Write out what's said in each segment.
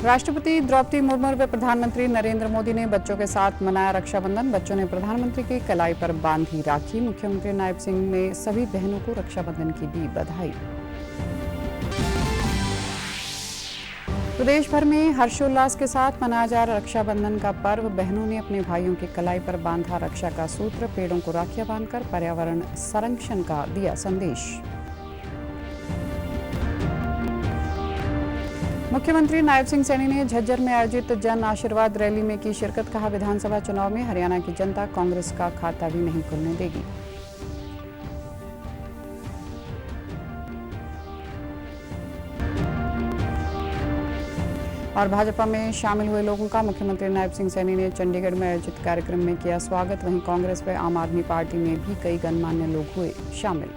राष्ट्रपति द्रौपदी मुर्मू व प्रधानमंत्री नरेंद्र मोदी ने बच्चों के साथ मनाया रक्षाबंधन। बच्चों ने प्रधानमंत्री की कलाई पर बांधी राखी। मुख्यमंत्री नायब सिंह ने सभी बहनों को रक्षाबंधन की दी बधाई। प्रदेश भर में हर्षोल्लास के साथ मनाया जा रहा रक्षाबंधन का पर्व। बहनों ने अपने भाइयों की कलाई पर बांधा रक्षा का सूत्र। पेड़ों को राखियां बांधकर पर्यावरण संरक्षण का दिया संदेश। मुख्यमंत्री नायब सिंह सैनी ने झज्जर में आयोजित जन आशीर्वाद रैली में की शिरकत। कहा, विधानसभा चुनाव में हरियाणा की जनता कांग्रेस का खाता भी नहीं खुलने देगी। और भाजपा में शामिल हुए लोगों का मुख्यमंत्री नायब सिंह सैनी ने चंडीगढ़ में आयोजित कार्यक्रम में किया स्वागत। वहीं कांग्रेस व आम आदमी पार्टी में भी कई गणमान्य लोग हुए शामिल।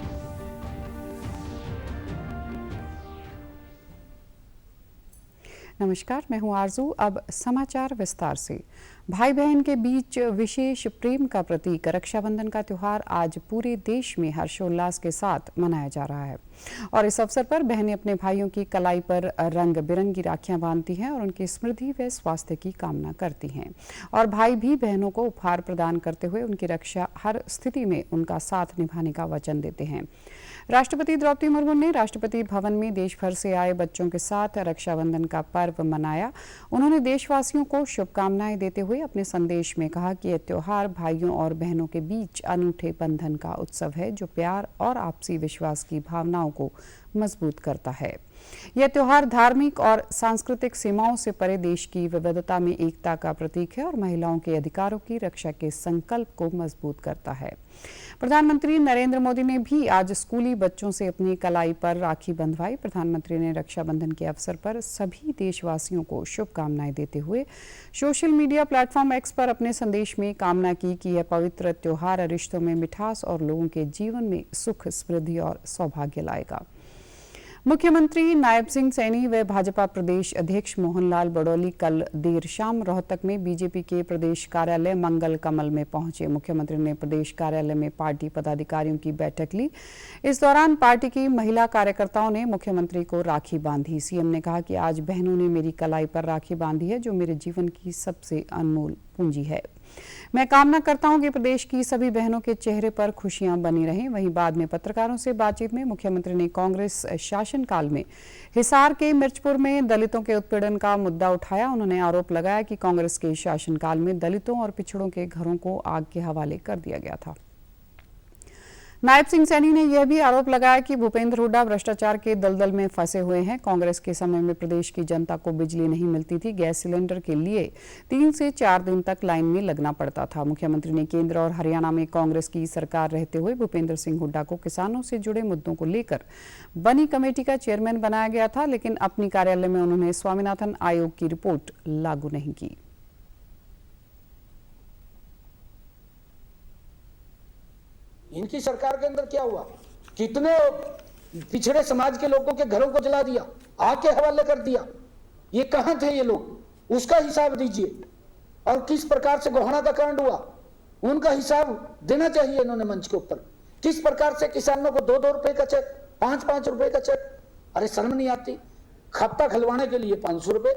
नमस्कार, मैं हूं आरजू। अब समाचार विस्तार से। भाई बहन के बीच विशेष प्रेम का प्रतीक रक्षाबंधन का त्यौहार आज पूरे देश में हर्षोल्लास के साथ मनाया जा रहा है और इस अवसर पर बहनें अपने भाइयों की कलाई पर रंग बिरंगी राखियां बांधती हैं और उनकी समृद्धि व स्वास्थ्य की कामना करती हैं और भाई भी बहनों को उपहार प्रदान करते हुए उनकी रक्षा हर स्थिति में उनका साथ निभाने का वचन देते हैं। राष्ट्रपति द्रौपदी मुर्मू ने राष्ट्रपति भवन में देश भर से आए बच्चों के साथ रक्षाबंधन का पर्व मनाया। उन्होंने देशवासियों को शुभकामनाएं देते हुए अपने संदेश में कहा कि यह त्योहार भाइयों और बहनों के बीच अनूठे बंधन का उत्सव है जो प्यार और आपसी विश्वास की भावनाओं को मजबूत करता है। यह त्योहार धार्मिक और सांस्कृतिक सीमाओं से परे देश की विविधता में एकता का प्रतीक है और महिलाओं के अधिकारों की रक्षा के संकल्प को मजबूत करता है। प्रधानमंत्री नरेंद्र मोदी ने भी आज स्कूली बच्चों से अपनी कलाई पर राखी बंधवाई। प्रधानमंत्री ने रक्षाबंधन के अवसर पर सभी देशवासियों को शुभकामनाएं देते हुए सोशल मीडिया प्लेटफॉर्म एक्स पर अपने संदेश में कामना की कि यह पवित्र त्योहार रिश्तों में मिठास और लोगों के जीवन में सुख, समृद्धि और सौभाग्य लाएगा। मुख्यमंत्री नायब सिंह सैनी व भाजपा प्रदेश अध्यक्ष मोहनलाल बड़ौली कल देर शाम रोहतक में बीजेपी के प्रदेश कार्यालय मंगल कमल में पहुंचे। मुख्यमंत्री ने प्रदेश कार्यालय में पार्टी पदाधिकारियों की बैठक ली। इस दौरान पार्टी की महिला कार्यकर्ताओं ने मुख्यमंत्री को राखी बांधी। सीएम ने कहा कि आज बहनों ने मेरी कलाई पर राखी बांधी है जो मेरे जीवन की सबसे अनमोल पूंजी है। मैं कामना करता हूं कि प्रदेश की सभी बहनों के चेहरे पर खुशियां बनी रहें। वहीं बाद में पत्रकारों से बातचीत में मुख्यमंत्री ने कांग्रेस शासनकाल में हिसार के मिर्चपुर में दलितों के उत्पीड़न का मुद्दा उठाया। उन्होंने आरोप लगाया कि कांग्रेस के शासनकाल में दलितों और पिछड़ों के घरों को आग के हवाले कर दिया गया था। नायब सिंह सैनी ने यह भी आरोप लगाया कि भूपेंद्र हुड्डा भ्रष्टाचार के दलदल में फंसे हुए हैं। कांग्रेस के समय में प्रदेश की जनता को बिजली नहीं मिलती थी। गैस सिलेंडर के लिए 3 से 4 दिन तक लाइन में लगना पड़ता था। मुख्यमंत्री ने केंद्र और हरियाणा में कांग्रेस की सरकार रहते हुए भूपेंद्र सिंह हुड्डा को किसानों से जुड़े मुद्दों को लेकर बनी कमेटी का चेयरमैन बनाया गया था, लेकिन अपनी कार्यालय में उन्होंने स्वामीनाथन आयोग की रिपोर्ट लागू नहीं की। इनकी सरकार के अंदर क्या हुआ? कितने पिछड़े समाज के लोगों के घरों को जला दिया, आग के हवाले कर दिया। ये कहां थे ये लोग? उसका हिसाब दीजिए। और किस प्रकार से गोहाना का कांड हुआ, उनका हिसाब देना चाहिए इन्होंने मंच के ऊपर। किस प्रकार से किसानों को 2-2 रुपए का चेक, 5-5 रुपए का चेक, अरे शर्म नहीं आती? खाता खुलवाने के लिए 500 रुपए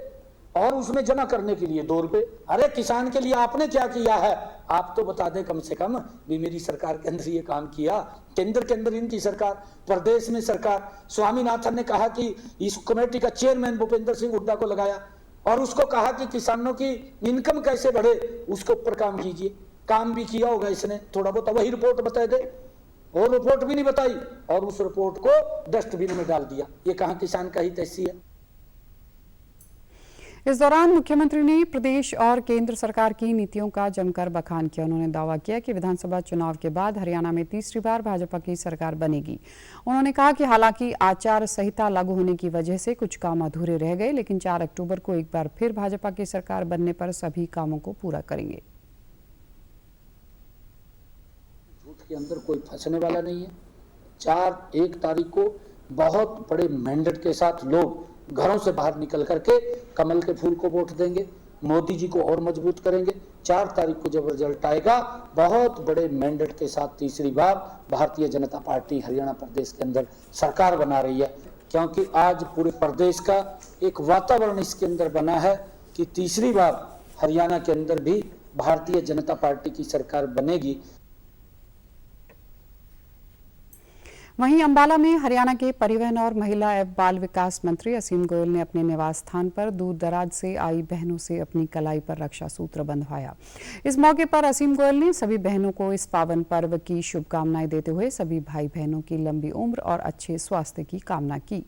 और उसमें जमा करने के लिए 2 रुपए। अरे किसान के लिए आपने क्या किया है? आप तो बता दें कम से कम भी मेरी सरकार के अंदर ये काम किया। केंद्र के अंदर इनकी सरकार, प्रदेश में सरकार, स्वामीनाथन ने कहा कि इस कमेटी का चेयरमैन भूपेंद्र सिंह हुड्डा को लगाया और उसको कहा कि किसानों की इनकम कैसे बढ़े उसके ऊपर काम कीजिए। काम भी किया होगा इसने थोड़ा बहुत, वही रिपोर्ट बता दे। और रिपोर्ट भी नहीं बताई और उस रिपोर्ट को डस्टबिन में डाल दिया। ये कहां किसान का हित ऐसी है? इस दौरान मुख्यमंत्री ने प्रदेश और केंद्र सरकार की नीतियों का जमकर बखान किया। उन्होंने दावा किया कि विधानसभा चुनाव के बाद हरियाणा में तीसरी बार भाजपा की सरकार बनेगी। उन्होंने कहा कि हालांकि आचार संहिता लागू होने की वजह से कुछ काम अधूरे रह गए, लेकिन 4 अक्टूबर को एक बार फिर भाजपा की सरकार बनने पर सभी कामों को पूरा करेंगे। झूठ के अंदर कोई फंसने वाला नहीं है। 1 तारीख को बहुत बड़े मैंडेट के साथ लोग घरों से बाहर निकल करके कमल के फूल को वोट देंगे, मोदी जी को और मजबूत करेंगे। 4 तारीख को जब रिजल्ट आएगा, बहुत बड़े मैंडेट के साथ तीसरी बार भारतीय जनता पार्टी हरियाणा प्रदेश के अंदर सरकार बना रही है। क्योंकि आज पूरे प्रदेश का एक वातावरण इसके अंदर बना है कि तीसरी बार हरियाणा के अंदर भी भारतीय जनता पार्टी की सरकार बनेगी। वहीं अंबाला में हरियाणा के परिवहन और महिला एवं बाल विकास मंत्री असीम गोयल ने अपने निवास स्थान पर दूर दराज से आई बहनों से अपनी कलाई पर रक्षा सूत्र बंधवाया। इस मौके पर असीम गोयल ने सभी बहनों को इस पावन पर्व की शुभकामनाएं देते हुए सभी भाई बहनों की लंबी उम्र और अच्छे स्वास्थ्य की कामना की।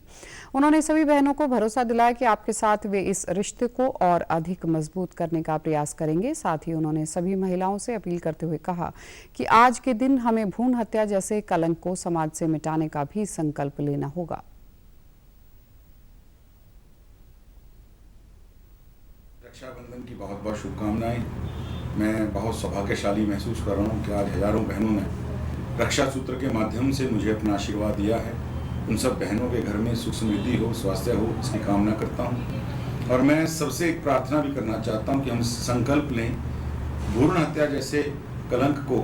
उन्होंने सभी बहनों को भरोसा दिलाया कि आपके साथ वे इस रिश्ते को और अधिक मजबूत करने का प्रयास करेंगे। साथ ही उन्होंने सभी महिलाओं से अपील करते हुए कहा कि आज के दिन हमें भ्रूण हत्या जैसे कलंक को समाज से मिटाने का भी संकल्प लेना होगा। रक्षाबंधन की बहुत बहुत शुभकामनाएं। मैं बहुत सौभाग्यशाली महसूस कर रहा हूं कि आज हजारों बहनों ने रक्षा सूत्र के माध्यम से मुझे अपना आशीर्वाद दिया है। उन सब बहनों के घर में सुख समृद्धि हो, स्वास्थ्य हो, इसकी कामना करता हूं। और मैं सबसे एक प्रार्थना भी करना चाहता हूं कि हम संकल्प लें, भ्रूण हत्या जैसे कलंक को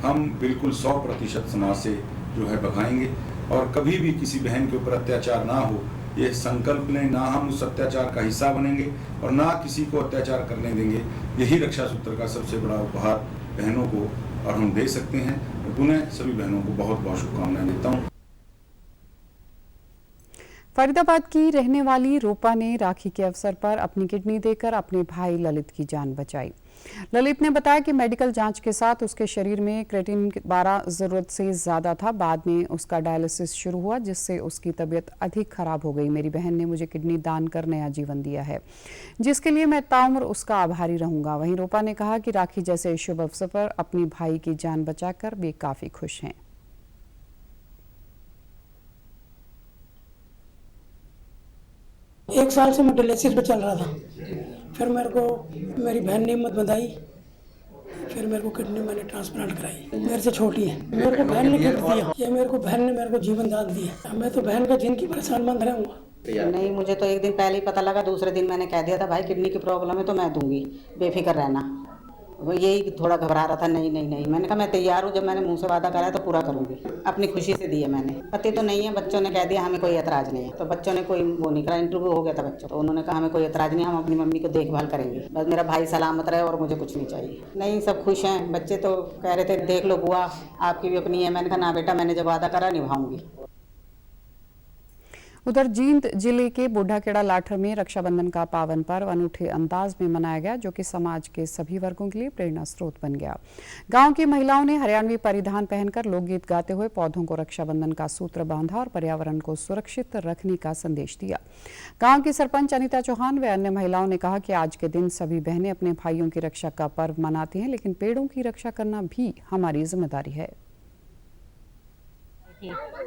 हम बिल्कुल 100% समाज से जो है भगाएंगे और कभी भी किसी बहन के ऊपर अत्याचार ना हो, ये संकल्प लें। ना हम उस अत्याचार का हिस्सा बनेंगे और ना किसी को अत्याचार करने देंगे। यही रक्षा सूत्र का सबसे बड़ा उपहार बहनों को और हम दे सकते हैं। पुनः सभी बहनों को बहुत बहुत शुभकामनाएं देता हूँ। फरीदाबाद की रहने वाली रूपा ने राखी के अवसर पर अपनी किडनी देकर अपने भाई ललित की जान बचाई। ललित ने बताया कि मेडिकल जांच के साथ उसके शरीर में क्रेटिनिन 12 जरूरत से ज्यादा था। बाद में उसका डायलिसिस शुरू हुआ, जिससे उसकी तबीयत अधिक खराब हो गई। मेरी बहन ने मुझे किडनी दान कर नया जीवन दिया है, जिसके लिए मैं ताउम्र उसका आभारी रहूंगा। वहीं रूपा ने कहा कि राखी जैसे शुभ अवसर पर अपने भाई की जान बचाकर वे काफी खुश हैं। एक साल से मैं डायलिसिस पे चल रहा था। फिर मेरे को मेरी बहन ने हिम्मत बंधाई, फिर मेरे को किडनी मैंने ट्रांसप्लांट कराई। मेरे से छोटी है, मेरे को बहन ने गिफ्ट दिया। ये मेरे को बहन ने मेरे को जीवन दान दिया। मैं तो बहन का जिंदगी परेशान बंद रहूंगा। नहीं, मुझे तो एक दिन पहले ही पता लगा। दूसरे दिन मैंने कह दिया था भाई किडनी की प्रॉब्लम है तो मैं दूंगी, बेफिक्र रहना। वो यही थोड़ा घबरा रहा था। नहीं नहीं नहीं, मैंने कहा मैं तैयार हूँ। जब मैंने मुंह से वादा करा तो पूरा करूँगी। अपनी खुशी से दिए मैंने। पति तो नहीं है, बच्चों ने कह दिया हमें कोई एतराज़ नहीं है, तो बच्चों ने कोई वो नहीं करा। इंटरव्यू हो गया था बच्चों, तो उन्होंने कहा हमें कोई एतराज़ नहीं, हम अपनी मम्मी को देखभाल करेंगे। बस मेरा भाई सलामत रहे और मुझे कुछ नहीं चाहिए। नहीं, सब खुश हैं। बच्चे तो कह रहे थे देख लो बुआ आपकी भी अपनी है। मैंने कहा ना बेटा, मैंने जब वादा करा निभाऊंगी। उधर जींद जिले के बुढ़ाखेड़ा लाठर में रक्षाबंधन का पावन पर्व अनूठे अंदाज में मनाया गया, जो कि समाज के सभी वर्गों के लिए प्रेरणा स्रोत बन गया। गांव की महिलाओं ने हरियाणवी परिधान पहनकर लोकगीत गाते हुए पौधों को रक्षाबंधन का सूत्र बांधा और पर्यावरण को सुरक्षित रखने का संदेश दिया। गांव की सरपंच अनीता चौहान व अन्य महिलाओं ने कहा कि आज के दिन सभी बहनें अपने भाइयों की रक्षा का पर्व मनाती हैं, लेकिन पेड़ों की रक्षा करना भी हमारी जिम्मेदारी है।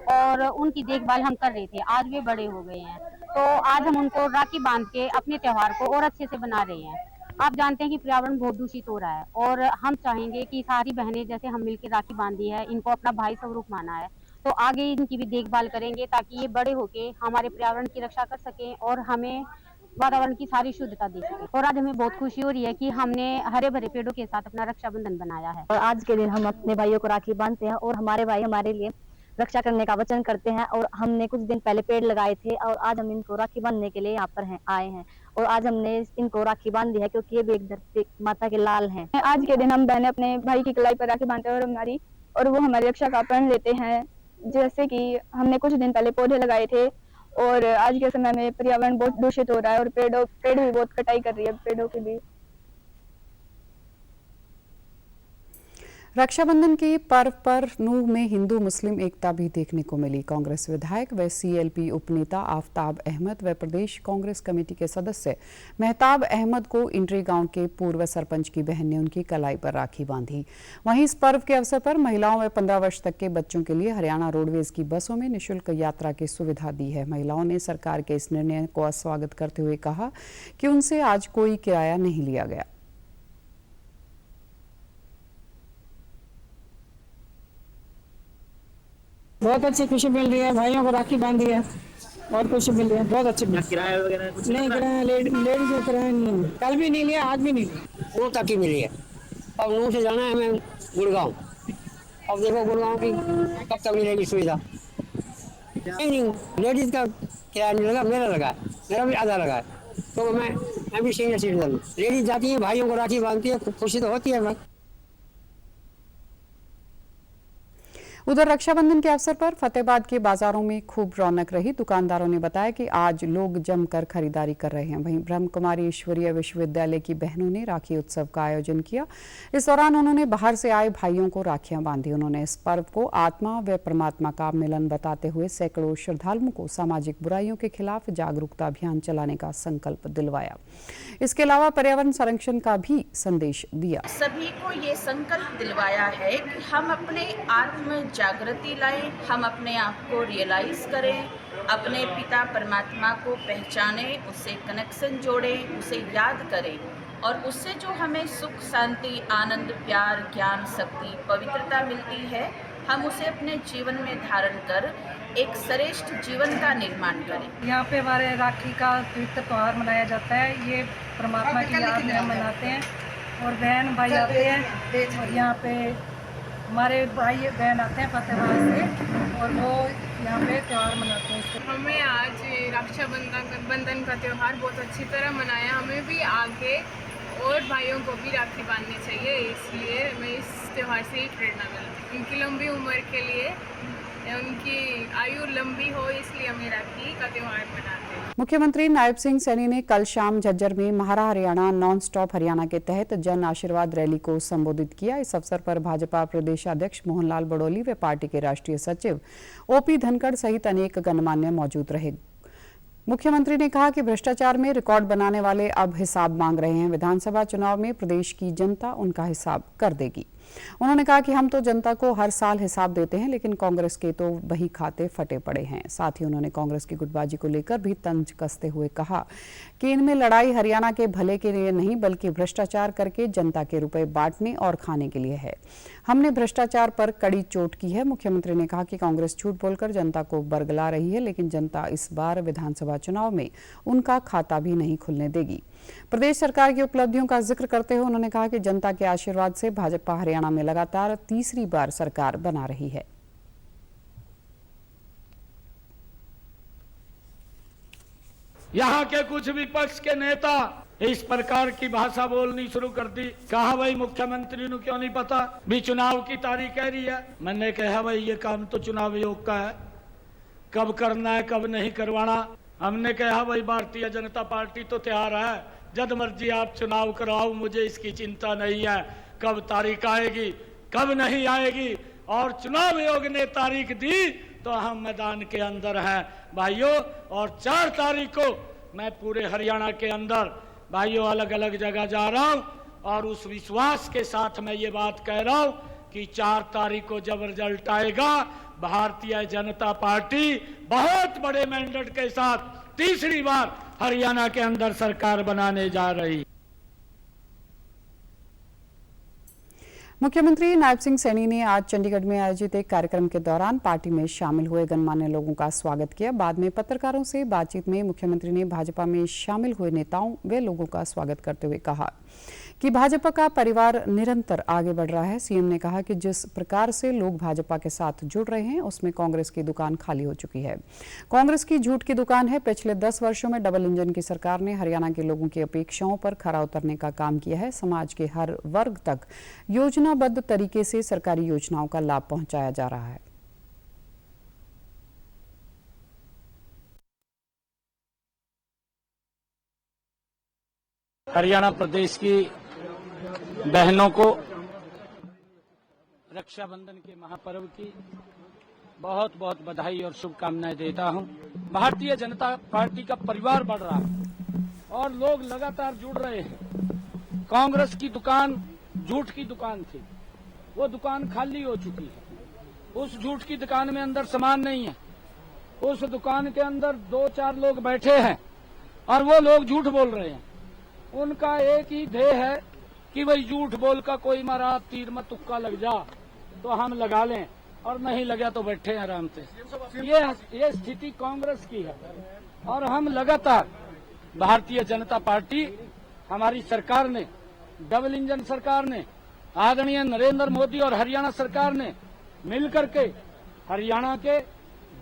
और उनकी देखभाल हम कर रहे थे। आज वे बड़े हो गए हैं, तो आज हम उनको राखी बांध के अपने त्योहार को और अच्छे से बना रहे हैं। आप जानते हैं कि पर्यावरण बहुत दूषित हो रहा है और हम चाहेंगे कि सारी बहनें जैसे हम मिलकर राखी बांधी है, इनको अपना भाई स्वरूप माना है, तो आगे इनकी भी देखभाल करेंगे ताकि ये बड़े होके हमारे पर्यावरण की रक्षा कर सकें और हमें वातावरण की सारी शुद्धता दे सके। और आज हमें बहुत खुशी हो रही है कि हमने हरे भरे पेड़ों के साथ अपना रक्षाबंधन बनाया है। और आज के दिन हम अपने भाइयों को राखी बांधते हैं और हमारे भाई हमारे लिए रक्षा करने का वचन करते हैं। और हमने कुछ दिन पहले पेड़ लगाए थे और आज हम इनको राखी बांधने के लिए यहाँ पर आए हैं। और आज हमने इनको राखी बांधी है क्योंकि ये भी एक धरती माता के लाल हैं। आज के दिन हम बहनें अपने भाई की कलाई पर राखी बांधते हैं और वो हमारी रक्षा का प्रण लेते हैं। जैसे कि हमने कुछ दिन पहले पौधे लगाए थे और आज के समय में पर्यावरण बहुत दूषित हो रहा है और पेड़ भी बहुत कटाई कर रही है पेड़ों की भी। रक्षाबंधन के पर्व पर नूह में हिंदू मुस्लिम एकता भी देखने को मिली। कांग्रेस विधायक व सीएलपी उपनेता आफ्ताब अहमद व प्रदेश कांग्रेस कमेटी के सदस्य मेहताब अहमद को इंड्री गांव के पूर्व सरपंच की बहन ने उनकी कलाई पर राखी बांधी। वहीं इस पर्व के अवसर पर महिलाओं व 15 वर्ष तक के बच्चों के लिए हरियाणा रोडवेज की बसों में निःशुल्क यात्रा की सुविधा दी है। महिलाओं ने सरकार के इस निर्णय को स्वागत करते हुए कहा कि उनसे आज कोई किराया नहीं लिया गया। बहुत अच्छी खुशी मिल रही है, भाइयों को राखी बांधी है और खुशी मिल रही है। बहुत अच्छी। किराया वगैरह कुछ नहीं, किराया लेडीज को किराया नहीं, कल भी नहीं लिया, आज भी नहीं लिया। वो तक ही मिली है। अब नूह से जाना है हमें गुड़गांव। अब देखो गुड़गांव की कब तक मिलेगी सुविधा। नहीं, लेडीज का किराया नहीं लगा, मेरा लगा, मेरा भी आधा लगा। तो मैं भी सीनियर सिटीजन हूँ। लेडीज जाती है, भाइयों को राखी बांधती है, खुशी तो होती है। मैं उधर रक्षाबंधन के अवसर पर फतेहाबाद के बाजारों में खूब रौनक रही। दुकानदारों ने बताया कि आज लोग जमकर खरीदारी कर रहे हैं। वहीं ब्रह्म कुमारी ईश्वरीय विश्वविद्यालय की बहनों ने राखी उत्सव का आयोजन किया। इस दौरान उन्होंने बाहर से आए भाइयों को राखियां बांधी। उन्होंने इस पर्व को आत्मा व परमात्मा का मिलन बताते हुए सैकड़ों श्रद्धालुओं को सामाजिक बुराइयों के खिलाफ जागरूकता अभियान चलाने का संकल्प दिलवाया। इसके अलावा पर्यावरण संरक्षण का भी संदेश दिया। सभी को ये संकल्प दिलवाया है कि हम अपने आत्म जागृति लाएं, हम अपने आप को रियलाइज करें, अपने पिता परमात्मा को पहचानें, उससे कनेक्शन जोड़ें, उसे याद करें और उससे जो हमें सुख, शांति, आनंद, प्यार, ज्ञान, शक्ति, पवित्रता मिलती है, हम उसे अपने जीवन में धारण कर एक श्रेष्ठ जीवन का निर्माण करें। यहाँ पे हमारे राखी का पवित्र त्यौहार मनाया जाता है। ये परमात्मा की याद में हम मनाते हैं और बहन भाई आते हैं और यहाँ पे हमारे भाई बहन आते हैं फतेहाबाद से और वो यहाँ पे त्यौहार मनाते हैं। हमें आज रक्षाबंधन का त्यौहार बहुत अच्छी तरह मनाया। हमें भी आगे और भाइयों को भी राखी बांधनी चाहिए, इसलिए मैं इस त्यौहार से ही प्रेरणा मिलती है। उनकी लंबी उम्र के लिए, उनकी आयु लंबी हो, इसलिए हमें राखी का त्यौहार मनाते हैं। मुख्यमंत्री नायब सिंह सैनी ने कल शाम झज्जर में महारा हरियाणा नॉन स्टॉप हरियाणा के तहत जन आशीर्वाद रैली को संबोधित किया। इस अवसर पर भाजपा प्रदेशाध्यक्ष मोहनलाल बड़ोली व पार्टी के राष्ट्रीय सचिव ओपी धनखड़ सहित अनेक गणमान्य मौजूद रहे। मुख्यमंत्री ने कहा कि भ्रष्टाचार में रिकॉर्ड बनाने वाले अब हिसाब मांग रहे हैं। विधानसभा चुनाव में प्रदेश की जनता उनका हिसाब कर देगी। उन्होंने कहा कि हम तो जनता को हर साल हिसाब देते हैं, लेकिन कांग्रेस के तो वही खाते फटे पड़े हैं। साथ ही उन्होंने कांग्रेस की गुटबाजी को लेकर भी तंज कसते हुए कहा कि इनमें लड़ाई हरियाणा के भले के लिए नहीं, बल्कि भ्रष्टाचार करके जनता के रुपए बांटने और खाने के लिए है। हमने भ्रष्टाचार पर कड़ी चोट की है। मुख्यमंत्री ने कहा कि कांग्रेस झूठ बोलकर जनता को बरगला रही है, लेकिन जनता इस बार विधानसभा चुनाव में उनका खाता भी नहीं खुलने देगी। प्रदेश सरकार की उपलब्धियों का जिक्र करते हुए उन्होंने कहा कि जनता के आशीर्वाद से भाजपा हरियाणा में लगातार तीसरी बार सरकार बना रही है। यहाँ के कुछ विपक्ष के नेता इस प्रकार की भाषा बोलनी शुरू कर दी। कहा भाई मुख्यमंत्री को क्यों नहीं पता भी चुनाव की तारीख कह रही है। मैंने कहा भाई ये काम तो चुनाव आयोग का है, कब करना है कब नहीं करवाना। हमने कहा भाई भारतीय जनता पार्टी तो तैयार है, जब मर्जी आप चुनाव कराओ, मुझे इसकी चिंता नहीं है कब तारीख आएगी कब नहीं आएगी। और चुनाव आयोग ने तारीख दी तो हम मैदान के अंदर हैं भाइयों। और 4 तारीख को मैं पूरे हरियाणा के अंदर भाइयों अलग अलग जगह जा रहा हूं और उस विश्वास के साथ मैं ये बात कह रहा हूं कि 4 तारीख को जब रिजल्ट आएगा, भारतीय जनता पार्टी बहुत बड़े मैंडेट के साथ तीसरी बार हरियाणा के अंदर सरकार बनाने जा रही। मुख्यमंत्री नायब सिंह सैनी ने आज चंडीगढ़ में आयोजित एक कार्यक्रम के दौरान पार्टी में शामिल हुए गणमान्य लोगों का स्वागत किया। बाद में पत्रकारों से बातचीत में मुख्यमंत्री ने भाजपा में शामिल हुए नेताओं व लोगों का स्वागत करते हुए कहा कि भाजपा का परिवार निरंतर आगे बढ़ रहा है। सीएम ने कहा कि जिस प्रकार से लोग भाजपा के साथ जुड़ रहे हैं, उसमें कांग्रेस की दुकान खाली हो चुकी है। कांग्रेस की झूठ की दुकान है। पिछले 10 वर्षों में डबल इंजन की सरकार ने हरियाणा के लोगों की अपेक्षाओं पर खरा उतरने का काम किया है। समाज के हर वर्ग तक योजनाबद्ध तरीके से सरकारी योजनाओं का लाभ पहुंचाया जा रहा है। हरियाणा प्रदेश की बहनों को रक्षाबंधन के महापर्व की बहुत बहुत बधाई और शुभकामनाएं देता हूं। भारतीय जनता पार्टी का परिवार बढ़ रहा है और लोग लगातार जुड़ रहे हैं। कांग्रेस की दुकान झूठ की दुकान थी, वो दुकान खाली हो चुकी है। उस झूठ की दुकान में अंदर सामान नहीं है। उस दुकान के अंदर 2-4 लोग बैठे हैं और वो लोग झूठ बोल रहे हैं। उनका एक ही ध्येय है कि भाई झूठ बोल का कोई मारा तीर में तुक्का लग जा तो हम लगा लें, और नहीं लगा तो बैठे हैं आराम से। ये स्थिति कांग्रेस की है और हम लगातार भारतीय जनता पार्टी, हमारी सरकार ने, डबल इंजन सरकार ने, आदरणीय नरेंद्र मोदी और हरियाणा सरकार ने मिलकर के हरियाणा के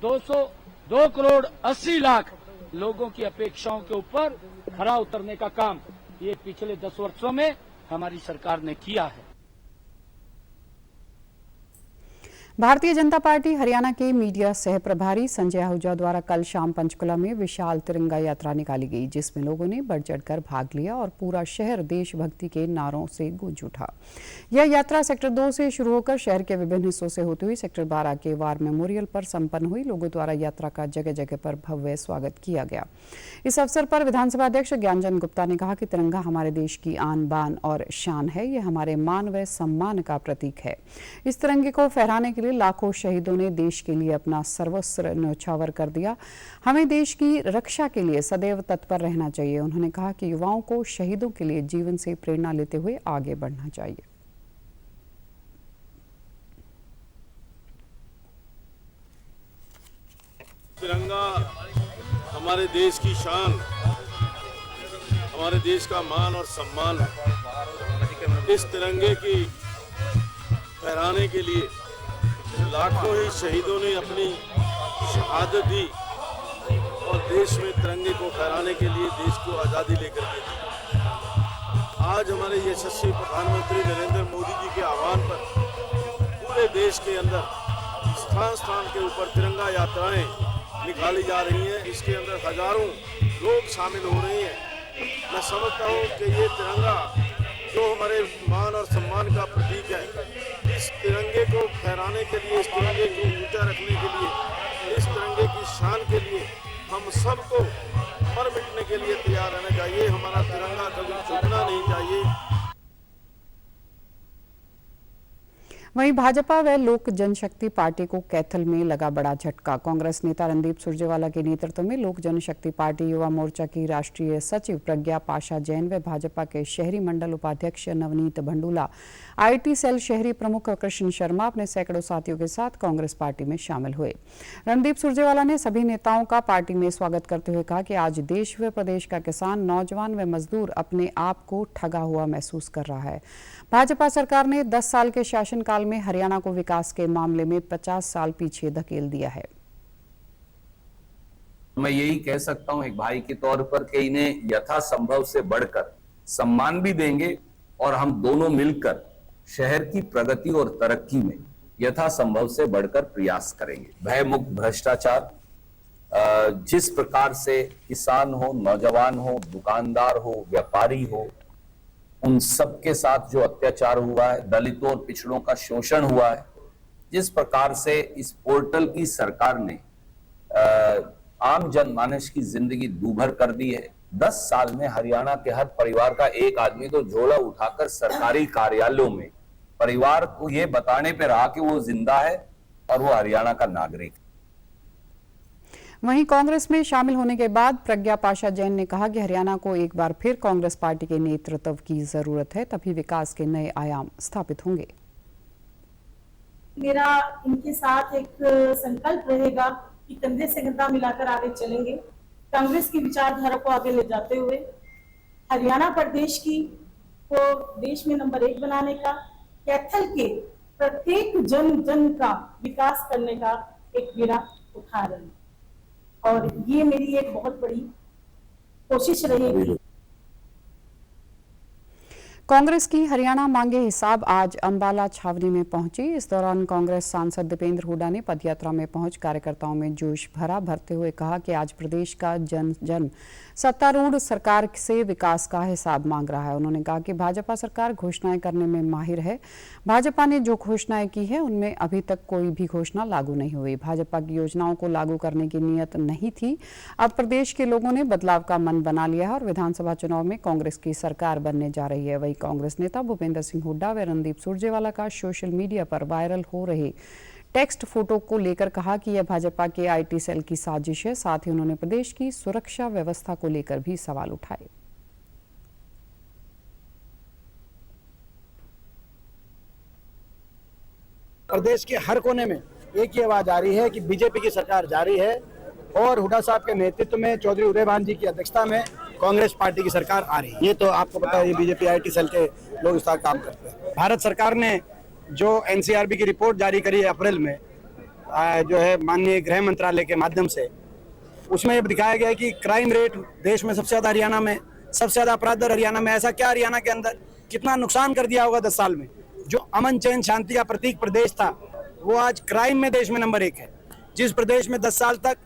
202 करोड़ 80 लाख लोगों की अपेक्षाओं के ऊपर खरा उतरने का काम ये पिछले 10 वर्षों में हमारी सरकार ने किया है। भारतीय जनता पार्टी हरियाणा के मीडिया सह प्रभारी संजय आहूजा द्वारा कल शाम पंचकुला में विशाल तिरंगा यात्रा निकाली गई, जिसमें लोगों ने बढ़ चढ़कर भाग लिया और पूरा शहर देशभक्ति के नारों से गूंज उठा। यह यात्रा सेक्टर 2 से शुरू होकर शहर के विभिन्न हिस्सों से होती हुई सेक्टर 12 के वार मेमोरियल पर संपन्न हुई। लोगों द्वारा यात्रा का जगह जगह पर भव्य स्वागत किया गया। इस अवसर पर विधानसभा अध्यक्ष ज्ञानचंद गुप्ता ने कहा कि तिरंगा हमारे देश की आन बान और शान है। यह हमारे मान व सम्मान का प्रतीक है। इस तिरंगे को फहराने के लिए लाखों शहीदों ने देश के लिए अपना सर्वस्व न्यौछावर कर दिया। हमें देश की रक्षा के लिए सदैव तत्पर रहना चाहिए। उन्होंने कहा कि युवाओं को शहीदों के लिए जीवन से प्रेरणा लेते हुए आगे बढ़ना चाहिए। तिरंगा हमारे देश की शान, हमारे देश का मान और सम्मान है। इस तिरंगे की फहराने के लिए लाखों ही शहीदों ने अपनी शहादत दी और देश में तिरंगे को फहराने के लिए देश को आज़ादी लेकर के दी। आज हमारे यशस्वी प्रधानमंत्री नरेंद्र मोदी जी के आह्वान पर पूरे देश के अंदर स्थान स्थान के ऊपर तिरंगा यात्राएं निकाली जा रही हैं। इसके अंदर हजारों लोग शामिल हो रहे हैं। मैं समझता हूँ कि ये तिरंगा जो हमारे मान और सम्मान का प्रतीक है, इस तिरंगे को फहराने के लिए, इस तिरंगे को ऊंचा रखने के लिए, इस तिरंगे की शान के लिए हम सबको मर मिटने के लिए तैयार रहना चाहिए। हमारा तिरंगा कभी झुकना नहीं चाहिए। वहीं भाजपा व लोक जनशक्ति पार्टी को कैथल में लगा बड़ा झटका। कांग्रेस नेता रणदीप सुरजेवाला के नेतृत्व में लोक जनशक्ति पार्टी युवा मोर्चा की राष्ट्रीय सचिव प्रज्ञा पाशा जैन व भाजपा के शहरी मंडल उपाध्यक्ष नवनीत भंडूला, आईटी सेल शहरी प्रमुख कृष्ण शर्मा अपने सैकड़ों साथियों के साथ कांग्रेस पार्टी में शामिल हुए। रणदीप सुरजेवाला ने सभी नेताओं का पार्टी में स्वागत करते हुए कहा कि आज देश व प्रदेश का किसान, नौजवान व मजदूर अपने आप को ठगा हुआ महसूस कर रहा है। भाजपा सरकार ने 10 साल के शासनकाल में हरियाणा को विकास के मामले में 50 साल पीछे धकेल दिया है। मैं यही कह सकता हूं एक भाई के तौर पर कि इन्हें यथासंभव से बढ़कर सम्मान भी देंगे और हम दोनों मिलकर शहर की प्रगति और तरक्की में यथासंभव से बढ़कर प्रयास करेंगे। भय मुक्त भ्रष्टाचार, जिस प्रकार से किसान हो, नौजवान हो, दुकानदार हो, व्यापारी हो, उन सबके साथ जो अत्याचार हुआ है, दलितों और पिछड़ों का शोषण हुआ है, जिस प्रकार से इस पोर्टल की सरकार ने आम जनमानस की जिंदगी दूभर कर दी है। 10 साल में हरियाणा के हर परिवार का एक आदमी तो झोला उठाकर सरकारी कार्यालयों में परिवार को ये बताने पे रहा कि वो जिंदा है और वो हरियाणा का नागरिक है। वहीं कांग्रेस में शामिल होने के बाद प्रज्ञा पाशा जैन ने कहा कि हरियाणा को एक बार फिर कांग्रेस पार्टी के नेतृत्व की जरूरत है, तभी विकास के नए आयाम स्थापित होंगे। मेरा इनके साथ एक संकल्प रहेगा कि कंधे से कंधा मिलाकर आगे चलेंगे, कांग्रेस की विचारधारा को आगे ले जाते हुए हरियाणा प्रदेश को देश में नंबर 1 बनाने का, कैथल के प्रत्येक जन जन का विकास करने का एक बीड़ा उठा रहे हैं और ये मेरी एक बहुत बड़ी कोशिश रहेगी। कांग्रेस की हरियाणा मांगे हिसाब आज अंबाला छावनी में पहुंची। इस दौरान कांग्रेस सांसद दीपेंद्र हुड्डा ने पदयात्रा में पहुंच कार्यकर्ताओं में जोश भरते हुए कहा कि आज प्रदेश का जन जन सत्तारूढ़ सरकार से विकास का हिसाब मांग रहा है। उन्होंने कहा कि भाजपा सरकार घोषणाएं करने में माहिर है। भाजपा ने जो घोषणाएं की है उनमें अभी तक कोई भी घोषणा लागू नहीं हुई। भाजपा की योजनाओं को लागू करने की नीयत नहीं थी। अब प्रदेश के लोगों ने बदलाव का मन बना लिया है और विधानसभा चुनाव में कांग्रेस की सरकार बनने जा रही है। वही कांग्रेस नेता भूपेंद्र सिंह हुड्डा व रणदीप सुरजेवाला का सोशल मीडिया पर वायरल हो रहे टेक्स्ट फोटो को लेकर कहा कि यह भाजपा के आईटी सेल की साजिश है। साथ ही उन्होंने प्रदेश की सुरक्षा व्यवस्था को लेकर भी सवाल उठाए। प्रदेश के हर कोने में एक ही आवाज आ रही है कि बीजेपी की सरकार जारी है और हुड्डा साहब के नेतृत्व में, चौधरी उदयभान जी की अध्यक्षता में कांग्रेस पार्टी की सरकार आ रही है। ये तो आपको पता है, ये बीजेपी आईटी सेल के लोग इस तरह काम करते हैं। भारत सरकार ने जो एनसीआरबी की रिपोर्ट जारी करी है अप्रैल में, जो है माननीय गृह मंत्रालय के माध्यम से, उसमें ये दिखाया गया है कि क्राइम रेट देश में सबसे ज्यादा हरियाणा में, सबसे ज्यादा अपराध दर हरियाणा में। ऐसा क्या हरियाणा के अंदर कितना नुकसान कर दिया होगा 10 साल में? जो अमन चैन शांति का प्रतीक प्रदेश था वो आज क्राइम में देश में नंबर 1 है। जिस प्रदेश में 10 साल तक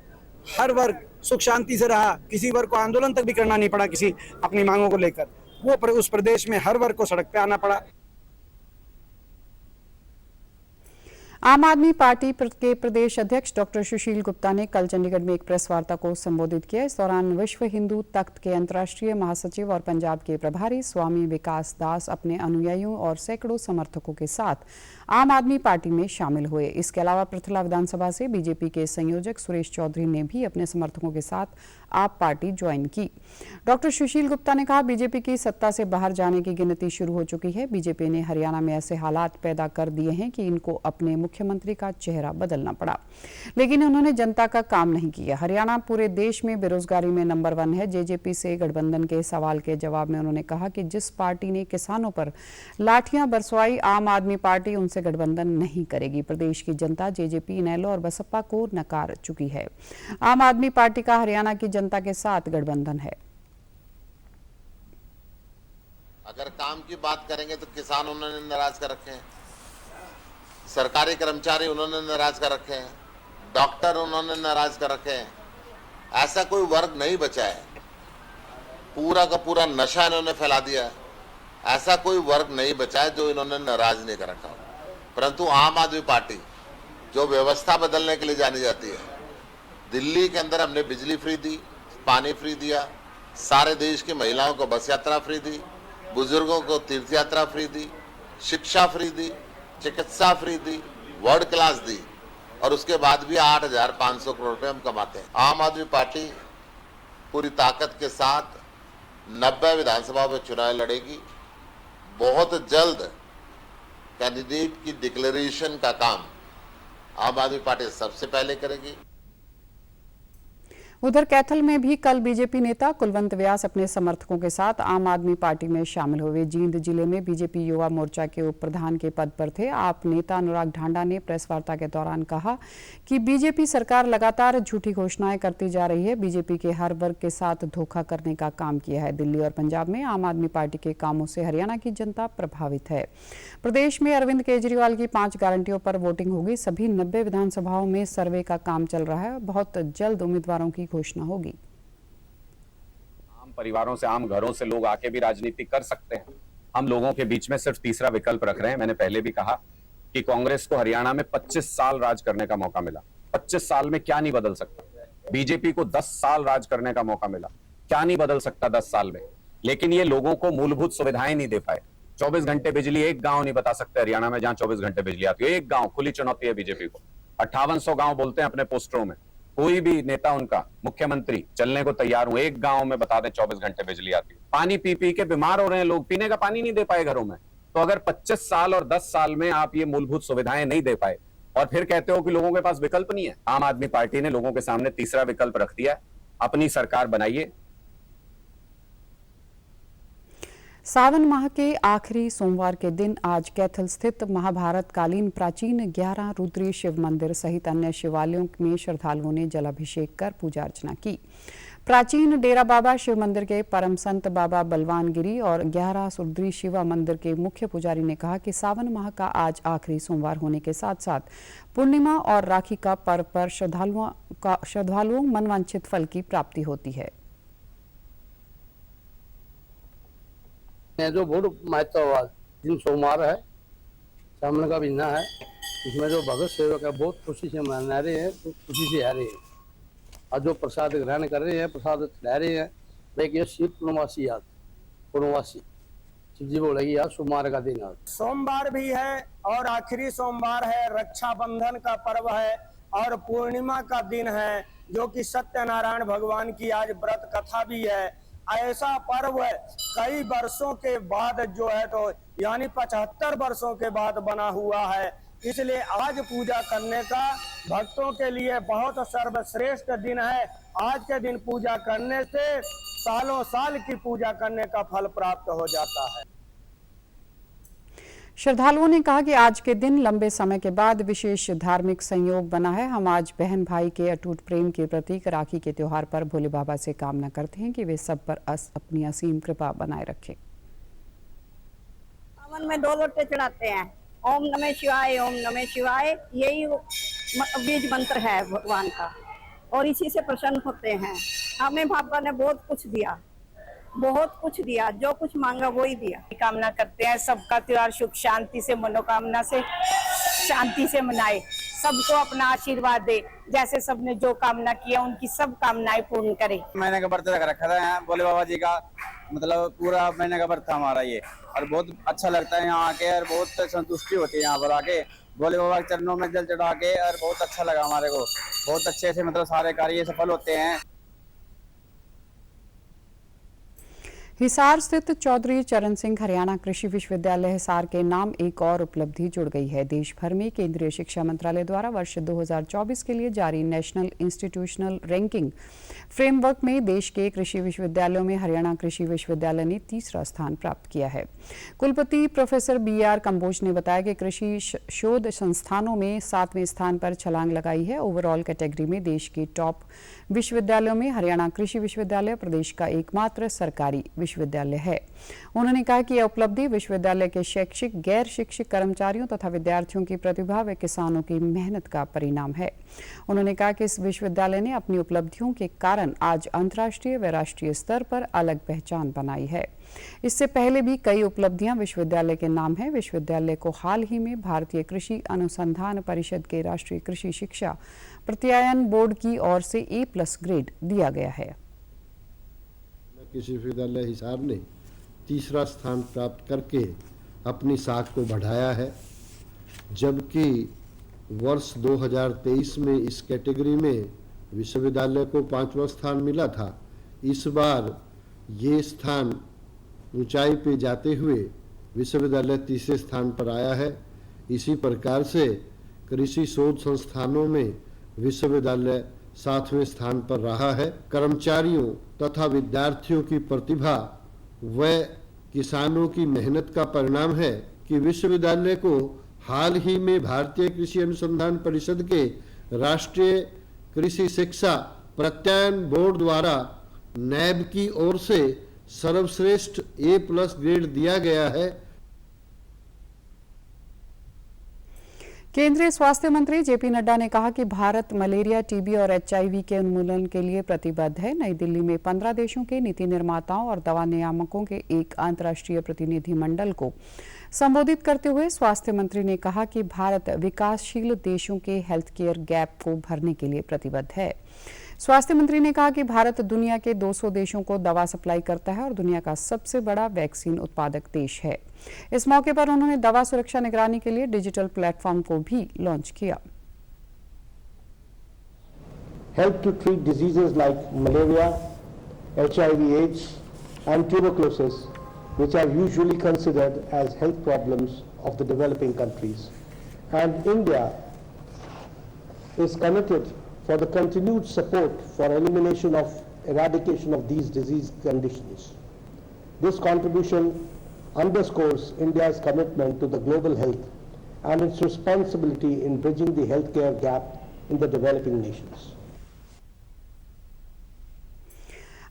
हर वर्ग सुख शांति से रहा, किसी वर्ग को आंदोलन तक भी करना नहीं पड़ा किसी अपनी मांगों को लेकर, वो उस प्रदेश में हर वर्ग को सड़क पे आना पड़ा। आम आदमी पार्टी के प्रदेश अध्यक्ष डॉक्टर सुशील गुप्ता ने कल चंडीगढ़ में एक प्रेस वार्ता को संबोधित किया। इस दौरान विश्व हिंदू तख्त के अंतर्राष्ट्रीय महासचिव और पंजाब के प्रभारी स्वामी विकास दास अपने अनुयायियों और सैकड़ों समर्थकों के साथ आम आदमी पार्टी में शामिल हुए। इसके अलावा पृथला विधानसभा से बीजेपी के संयोजक सुरेश चौधरी ने भी अपने समर्थकों के साथ आप पार्टी ज्वाइन की। डॉक्टर सुशील गुप्ता ने कहा, बीजेपी की सत्ता से बाहर जाने की गिनती शुरू हो चुकी है। बीजेपी ने हरियाणा में ऐसे हालात पैदा कर दिए हैं कि इनको अपने मुख्यमंत्री का चेहरा बदलना पड़ा, लेकिन उन्होंने जनता का काम नहीं किया। हरियाणा पूरे देश में बेरोजगारी में नंबर 1 है। जेजेपी से गठबंधन के सवाल के जवाब में उन्होंने कहा कि जिस पार्टी ने किसानों पर लाठियां बरसवाई, आम आदमी पार्टी उनसे गठबंधन नहीं करेगी। प्रदेश की जनता जेजेपी, इनेलो और बसपा को नकार चुकी है। आम आदमी पार्टी का हरियाणा की जनता के साथ गठबंधन है। अगर काम की बात करेंगे तो किसान उन्होंने नाराज कर रखे हैं, सरकारी कर्मचारी उन्होंने नाराज कर रखे हैं, डॉक्टर उन्होंने नाराज कर रखे हैं। ऐसा कोई वर्ग नहीं बचा है। पूरा का पूरा नशा इन्होंने फैला दिया है। ऐसा कोई वर्ग नहीं बचा है जो इन्होंने नाराज नहीं कर रखा हो। परंतु आम आदमी पार्टी जो व्यवस्था बदलने के लिए जानी जाती है, दिल्ली के अंदर हमने बिजली फ्री दी, पानी फ्री दिया, सारे देश की महिलाओं को बस यात्रा फ्री दी, बुजुर्गों को तीर्थ यात्रा फ्री दी, शिक्षा फ्री दी, चिकित्सा फ्री दी, वर्ल्ड क्लास दी, और उसके बाद भी 8,500 करोड़ रुपए हम कमाते हैं। आम आदमी पार्टी पूरी ताकत के साथ 90 विधानसभा में चुनाव लड़ेगी। बहुत जल्द कैंडिडेट की डिक्लेरेशन का काम आम आदमी पार्टी सबसे पहले करेगी। उधर कैथल में भी कल बीजेपी नेता कुलवंत व्यास अपने समर्थकों के साथ आम आदमी पार्टी में शामिल हुए। जींद जिले में बीजेपी युवा मोर्चा के उप प्रधान के पद पर थे। आप नेता अनुराग ढांडा ने प्रेस वार्ता के दौरान कहा कि बीजेपी सरकार लगातार झूठी घोषणाएं करती जा रही है। बीजेपी के हर वर्ग के साथ धोखा करने का काम किया है। दिल्ली और पंजाब में आम आदमी पार्टी के कामों से हरियाणा की जनता प्रभावित है। प्रदेश में अरविंद केजरीवाल की 5 गारंटियों पर वोटिंग होगी। सभी 90 विधानसभाओं में सर्वे का काम चल रहा है। बहुत जल्द उम्मीदवारों की घोषणा होगी। आम परिवारों से, आम घरों से लोग आके भी राजनीति कर सकते हैं। हम लोगों के बीच में सिर्फ तीसरा विकल्प रख रहे हैं। मैंने पहले भी कहा कि कांग्रेस को हरियाणा में 25 साल राज करने का मौका मिला। 25 साल में क्या नहीं बदल सकता? बीजेपी को 10 साल राज करने का मौका मिला, क्या नहीं बदल सकता 10 साल में? लेकिन ये लोगों को मूलभूत सुविधाएं नहीं दे पाए। 24 घंटे बिजली एक गांव नहीं बता सकते हरियाणा में जहां 24 घंटे बिजली आती है। एक गांव, खुली चुनौती है बीजेपी को। 5800 गांव बोलते हैं अपने पोस्टरों में। कोई भी नेता उनका, मुख्यमंत्री, चलने को तैयार हूं, एक गांव में बता दें 24 घंटे बिजली आती है। पानी पी पी के बीमार हो रहे हैं लोग, पीने का पानी नहीं दे पाए घरों में। तो अगर 25 साल और 10 साल में आप ये मूलभूत सुविधाएं नहीं दे पाए और फिर कहते हो कि लोगों के पास विकल्प नहीं है। आम आदमी पार्टी ने लोगों के सामने तीसरा विकल्प रख दिया। अपनी सरकार बनाइए। सावन माह के आखिरी सोमवार के दिन आज कैथल स्थित महाभारत कालीन प्राचीन 11 रुद्री शिव मंदिर सहित अन्य शिवालयों में श्रद्धालुओं ने जलाभिषेक कर पूजा अर्चना की। प्राचीन डेरा बाबा शिव मंदिर के परम संत बाबा बलवान गिरी और 11 रुद्री शिवा मंदिर के मुख्य पुजारी ने कहा कि सावन माह का आज आखिरी सोमवार होने के साथ साथ पूर्णिमा और राखी का पर्व पर श्रद्धालुओं मनवांछित फल की प्राप्ति होती है। जो बहुत महत्ववाद दिन सोमवार है, सावन का महीना है, इसमें जो भगत सेवक है बहुत खुशी से मना रहे हैं, खुशी से आ रहे हैं और जो प्रसाद ग्रहण कर रहे हैं, प्रसाद खिला रहे हैं। देखिए शिव पूर्णवासी, आज पूर्णवासी शिव जी बोलेगी आज सोमवार का दिन। आज सोमवार भी है और आखिरी सोमवार है, रक्षाबंधन का पर्व है और पूर्णिमा का दिन है, जो कि सत्यनारायण भगवान की आज व्रत कथा भी है। ऐसा पर्व है कई वर्षों के बाद जो है तो यानी 75 वर्षों के बाद बना हुआ है। इसलिए आज पूजा करने का भक्तों के लिए बहुत सर्वश्रेष्ठ दिन है। आज के दिन पूजा करने से सालों साल की पूजा करने का फल प्राप्त हो जाता है। श्रद्धालुओं ने कहा कि आज के दिन लंबे समय के बाद विशेष धार्मिक संयोग बना है। हम आज बहन भाई के अटूट प्रेम के प्रतीक राखी के त्योहार पर भोले बाबा से कामना करते हैं कि वे सब पर अपनी असीम कृपा बनाए रखें। सावन में 2 लोटे चढ़ाते हैं। ओम नमः शिवाय, ओम नमः शिवाय, यही बीज मंत्र है भगवान का, और इसी से प्रसन्न होते हैं। हमें बाबा ने बहुत कुछ दिया, बहुत कुछ दिया, जो कुछ मांगा वो ही दिया। कामना करते हैं सबका त्योहार सुख शांति से, मनोकामना से शांति से मनाए, सबको अपना आशीर्वाद दे, जैसे सबने जो कामना किया उनकी सब कामनाएं पूर्ण करे। महीने का व्रत रखा था यहाँ भोले बाबा जी का, मतलब पूरा महीने का व्रत था हमारा ये, और बहुत अच्छा लगता है यहाँ आके, और बहुत संतुष्टि होती है यहाँ पर आके भोले बाबा के चरणों में जल चढ़ा के, और बहुत अच्छा लगा हमारे को। बहुत अच्छे से मतलब सारे कार्य सफल होते हैं। हिसार स्थित चौधरी चरण सिंह हरियाणा कृषि विश्वविद्यालय हिसार के नाम एक और उपलब्धि जुड़ गई है। देश भर में केंद्रीय शिक्षा मंत्रालय द्वारा वर्ष 2024 के लिए जारी नेशनल इंस्टीट्यूशनल रैंकिंग फ्रेमवर्क में देश के कृषि विश्वविद्यालयों में हरियाणा कृषि विश्वविद्यालय ने तीसरा स्थान प्राप्त किया है। कुलपति प्रोफेसर BR कंबोज ने बताया कि कृषि शोध संस्थानों में 7वें स्थान पर छलांग लगाई है। ओवरऑल कैटेगरी में देश के टॉप विश्वविद्यालयों में हरियाणा कृषि विश्वविद्यालय प्रदेश का एकमात्र सरकारी विश्वविद्यालय है। उन्होंने कहा कि यह उपलब्धि विश्वविद्यालय के शैक्षिक, गैर शिक्षक कर्मचारियों तथा विद्यार्थियों की प्रतिभा व किसानों की मेहनत का परिणाम है। उन्होंने कहा कि इस विश्वविद्यालय ने अपनी उपलब्धियों के कारण आज अंतर्राष्ट्रीय व राष्ट्रीय स्तर पर अलग पहचान बनाई है। इससे पहले भी कई उपलब्धियां विश्वविद्यालय के नाम है। विश्वविद्यालय को हाल ही में भारतीय कृषि अनुसंधान परिषद के राष्ट्रीय कृषि शिक्षा प्रत्यायन बोर्ड की ओर से A+ ग्रेड दिया गया है। कृषि विश्वविद्यालय हिसार ने तीसरा स्थान प्राप्त करके अपनी साख को बढ़ाया है, जबकि वर्ष 2023 में इस कैटेगरी में विश्वविद्यालय को 5वां स्थान मिला था। इस बार ये स्थान ऊंचाई पे जाते हुए विश्वविद्यालय तीसरे स्थान पर आया है। इसी प्रकार से कृषि शोध संस्थानों में विश्वविद्यालय 7वें स्थान पर रहा है। कर्मचारियों तथा विद्यार्थियों की प्रतिभा व किसानों की मेहनत का परिणाम है कि विश्वविद्यालय को हाल ही में भारतीय कृषि अनुसंधान परिषद के राष्ट्रीय कृषि शिक्षा प्रत्यायन बोर्ड द्वारा नैब की ओर से सर्वश्रेष्ठ A+ ग्रेड दिया गया है। केंद्रीय स्वास्थ्य मंत्री JP नड्डा ने कहा कि भारत मलेरिया, TB और HIV के उन्मूलन के लिए प्रतिबद्ध है। नई दिल्ली में 15 देशों के नीति निर्माताओं और दवा नियामकों के एक अंतर्राष्ट्रीय प्रतिनिधि मंडल को संबोधित करते हुए स्वास्थ्य मंत्री ने कहा कि भारत विकासशील देशों के हेल्थ केयर गैप को भरने के लिए प्रतिबद्ध है। स्वास्थ्य मंत्री ने कहा कि भारत दुनिया के 200 देशों को दवा सप्लाई करता है और दुनिया का सबसे बड़ा वैक्सीन उत्पादक देश है। इस मौके पर उन्होंने दवा सुरक्षा निगरानी के लिए डिजिटल प्लेटफॉर्म को भी लॉन्च किया। Help to treat diseases like malaria, HIV/AIDS and tuberculosis, which are usually considered as health problems of the developing countries. And India is committed for the continued support for eradication of these disease conditions. This contribution underscores India's commitment to the global health and its responsibility in bridging the healthcare gap in the developing nations.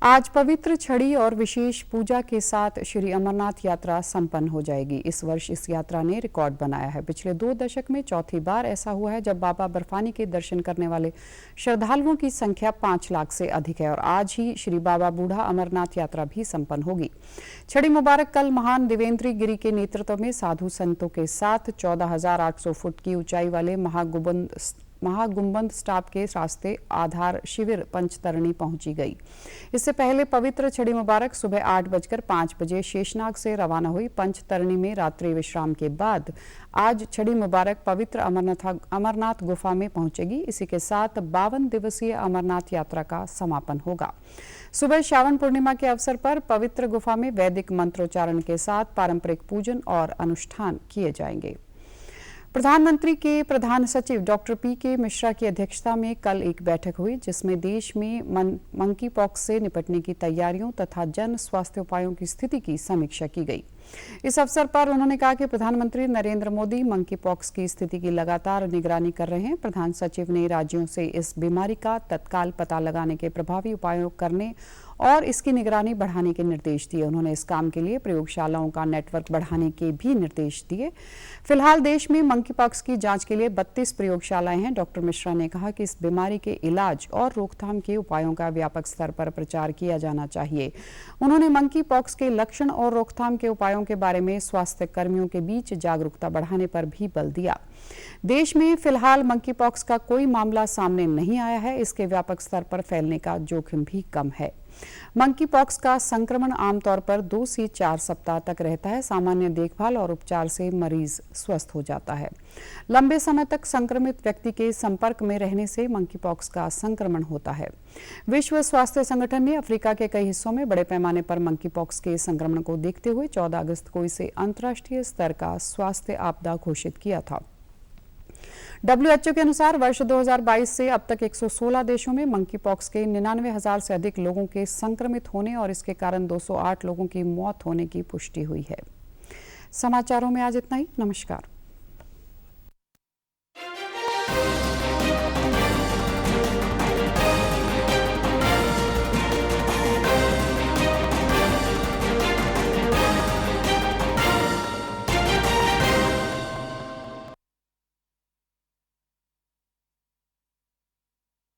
आज पवित्र छड़ी और विशेष पूजा के साथ श्री अमरनाथ यात्रा संपन्न हो जाएगी। इस वर्ष इस यात्रा ने रिकॉर्ड बनाया है। पिछले 2 दशक में चौथी बार ऐसा हुआ है जब बाबा बर्फानी के दर्शन करने वाले श्रद्धालुओं की संख्या 5 लाख से अधिक है और आज ही श्री बाबा बूढ़ा अमरनाथ यात्रा भी संपन्न होगी। छड़ी मुबारक कल महान देवेंद्री गिरी के नेतृत्व में साधु संतों के साथ 14,800 फुट की ऊंचाई वाले महागुंबद स्टाप के रास्ते आधार शिविर पंचतरणी पहुंची गई। इससे पहले पवित्र छड़ी मुबारक सुबह 8:05 बजे शेषनाग से रवाना हुई। पंचतरणी में रात्रि विश्राम के बाद आज छड़ी मुबारक पवित्र अमरनाथ गुफा में पहुंचेगी। इसी के साथ 52 दिवसीय अमरनाथ यात्रा का समापन होगा। सुबह श्रावण पूर्णिमा के अवसर पर पवित्र गुफा में वैदिक मंत्रोच्चारण के साथ पारंपरिक पूजन और अनुष्ठान किए जाएंगे। प्रधानमंत्री के प्रधान सचिव डॉक्टर PK मिश्रा की अध्यक्षता में कल एक बैठक हुई जिसमें देश में मंकी पॉक्स से निपटने की तैयारियों तथा जन स्वास्थ्य उपायों की स्थिति की समीक्षा की गई। इस अवसर पर उन्होंने कहा कि प्रधानमंत्री नरेंद्र मोदी मंकी पॉक्स की स्थिति की लगातार निगरानी कर रहे हैं। प्रधान सचिव ने राज्यों से इस बीमारी का तत्काल पता लगाने के प्रभावी उपायों करने और इसकी निगरानी बढ़ाने के निर्देश दिए। उन्होंने इस काम के लिए प्रयोगशालाओं का नेटवर्क बढ़ाने के भी निर्देश दिए। फिलहाल देश में मंकी पॉक्स की जांच के लिए 32 प्रयोगशालाएं हैं। डॉक्टर मिश्रा ने कहा कि इस बीमारी के इलाज और रोकथाम के उपायों का व्यापक स्तर पर प्रचार किया जाना चाहिए। उन्होंने मंकी पॉक्स के लक्षण और रोकथाम के उपायों के बारे में स्वास्थ्य कर्मियों के बीच जागरूकता बढ़ाने पर भी बल दिया। देश में फिलहाल मंकी पॉक्स का कोई मामला सामने नहीं आया है। इसके व्यापक स्तर पर फैलने का जोखिम भी कम है। मंकी पॉक्स का संक्रमण आमतौर पर 2 से 4 सप्ताह तक रहता है। सामान्य देखभाल और उपचार से मरीज स्वस्थ हो जाता है। लंबे समय तक संक्रमित व्यक्ति के संपर्क में रहने से मंकी पॉक्स का संक्रमण होता है। विश्व स्वास्थ्य संगठन ने अफ्रीका के कई हिस्सों में बड़े पैमाने पर मंकी पॉक्स के संक्रमण को देखते हुए 14 अगस्त को इसे अंतर्राष्ट्रीय स्तर का स्वास्थ्य आपदा घोषित किया था। WHO के अनुसार वर्ष 2022 से अब तक 116 देशों में मंकी पॉक्स के 99,000 से अधिक लोगों के संक्रमित होने और इसके कारण 208 लोगों की मौत होने की पुष्टि हुई है। समाचारों में आज इतना ही। नमस्कार।